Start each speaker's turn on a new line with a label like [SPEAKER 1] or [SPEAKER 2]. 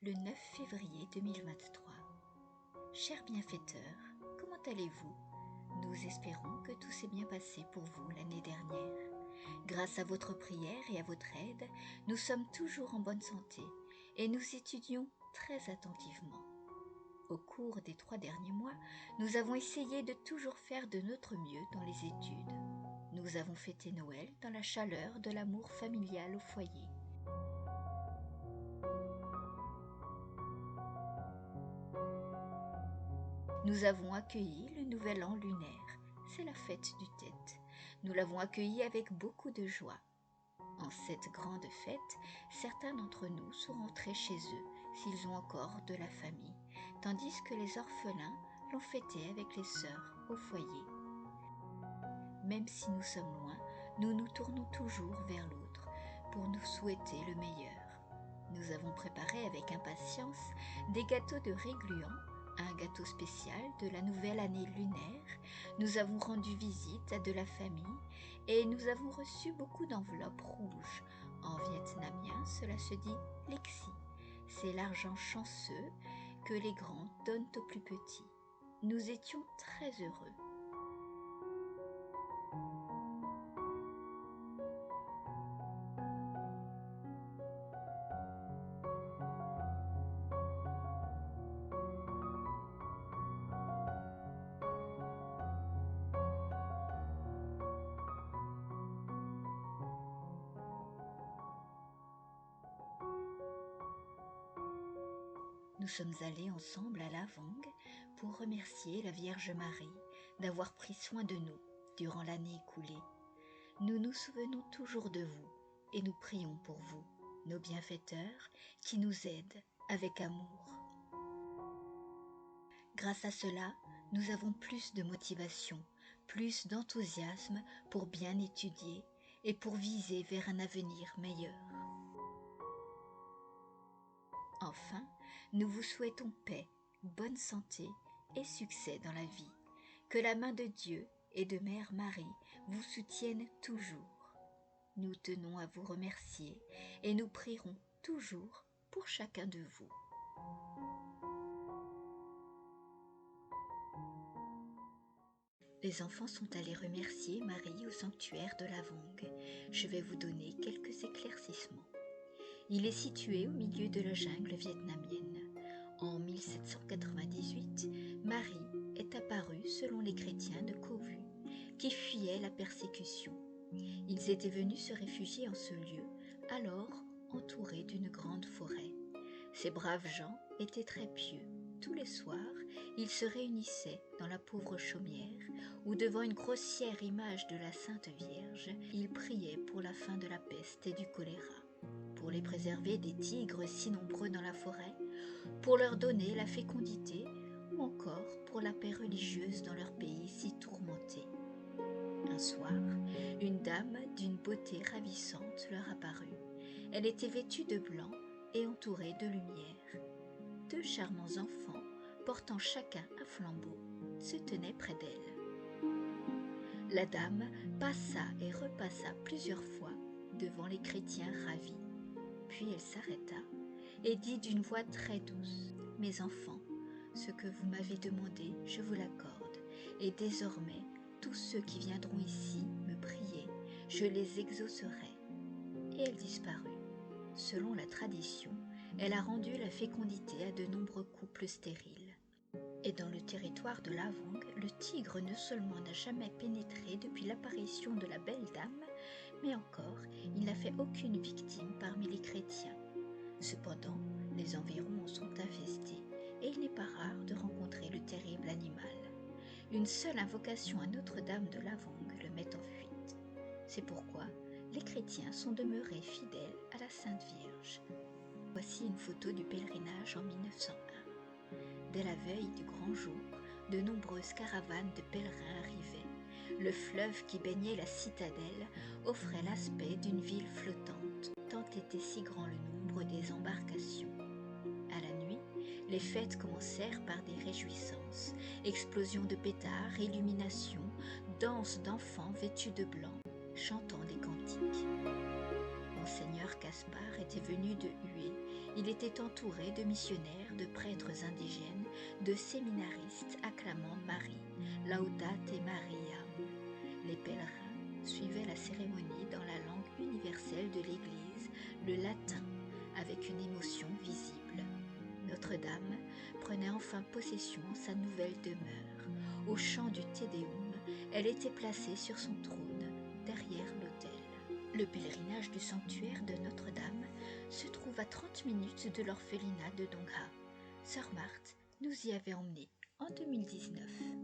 [SPEAKER 1] le 9 février 2023. Chers bienfaiteurs, comment allez-vous? Nous espérons que tout s'est bien passé pour vous l'année dernière. Grâce à votre prière et à votre aide, nous sommes toujours en bonne santé et nous étudions très attentivement. Au cours des 3 derniers mois, nous avons essayé de toujours faire de notre mieux dans les études. Nous avons fêté Noël dans la chaleur de l'amour familial au foyer. Nous avons accueilli le nouvel an lunaire, c'est la fête du Tête. Nous l'avons accueilli avec beaucoup de joie. En cette grande fête, certains d'entre nous sont rentrés chez eux, s'ils ont encore de la famille, tandis que les orphelins l'ont fêté avec les sœurs au foyer. Même si nous sommes loin, nous nous tournons toujours vers l'autre pour nous souhaiter le meilleur. Nous avons préparé avec impatience des gâteaux de régluant, un gâteau spécial de la nouvelle année lunaire. Nous avons rendu visite à de la famille et nous avons reçu beaucoup d'enveloppes rouges. En vietnamien, cela se dit lexi. C'est l'argent chanceux que les grands donnent aux plus petits. Nous étions très heureux. Nous sommes allés ensemble à La Vangue pour remercier la Vierge Marie d'avoir pris soin de nous durant l'année écoulée. Nous nous souvenons toujours de vous et nous prions pour vous, nos bienfaiteurs, qui nous aident avec amour. Grâce à cela, nous avons plus de motivation, plus d'enthousiasme pour bien étudier et pour viser vers un avenir meilleur. Enfin, nous vous souhaitons paix, bonne santé et succès dans la vie. Que la main de Dieu et de Mère Marie vous soutienne toujours. Nous tenons à vous remercier et nous prierons toujours pour chacun de vous. Les enfants sont allés remercier Marie au sanctuaire de La Vangue. Je vais vous donner quelques éclaircissements. Il est situé au milieu de la jungle vietnamienne. En 1798, Marie est apparue selon les chrétiens de Co Vu, qui fuyaient la persécution. Ils étaient venus se réfugier en ce lieu, alors entourés d'une grande forêt. Ces braves gens étaient très pieux. Tous les soirs, ils se réunissaient dans la pauvre chaumière, où devant une grossière image de la Sainte Vierge, ils priaient pour la fin de la peste et du choléra, pour les préserver des tigres si nombreux dans la forêt, pour leur donner la fécondité ou encore pour la paix religieuse dans leur pays si tourmenté. Un soir, une dame d'une beauté ravissante leur apparut. Elle était vêtue de blanc et entourée de lumière. 2 charmants enfants, portant chacun un flambeau, se tenaient près d'elle. La dame passa et repassa plusieurs fois devant les chrétiens ravis. Puis elle s'arrêta et dit d'une voix très douce : « Mes enfants, ce que vous m'avez demandé, je vous l'accorde, et désormais, tous ceux qui viendront ici me prier, je les exaucerai. » Et elle disparut. Selon la tradition, elle a rendu la fécondité à de nombreux couples stériles. Et dans le territoire de La Vangue, le tigre non seulement n'a jamais pénétré depuis l'apparition de la belle dame, mais encore, il n'a fait aucune victime parmi les chrétiens. Cependant, les environs en sont infestés, et il n'est pas rare de rencontrer le terrible animal. Une seule invocation à Notre-Dame de La Vangue le met en fuite. C'est pourquoi les chrétiens sont demeurés fidèles à la Sainte Vierge. Voici une photo du pèlerinage en 1901. Dès la veille du grand jour, de nombreuses caravanes de pèlerins arrivaient. Le fleuve qui baignait la citadelle offrait l'aspect d'une ville flottante, tant était si grand le nombre des embarcations. À la nuit, les fêtes commencèrent par des réjouissances, explosions de pétards, illuminations, danses d'enfants vêtus de blanc, chantant des cantiques. Monseigneur Gaspard était venu de Hué Il était entouré de missionnaires, de prêtres indigènes, de séminaristes acclamant Marie, Laudate Maria. Les pèlerins suivaient la cérémonie dans la langue universelle de l'Église, le latin, avec une émotion visible. Notre-Dame prenait enfin possession de sa nouvelle demeure. Au chant du Te Deum, elle était placée sur son trône, derrière l'autel. Le pèlerinage du sanctuaire de Notre-Dame se trouve à 30 minutes de l'orphelinat de Dongha. Sœur Marthe nous y avait emmenés en 2019.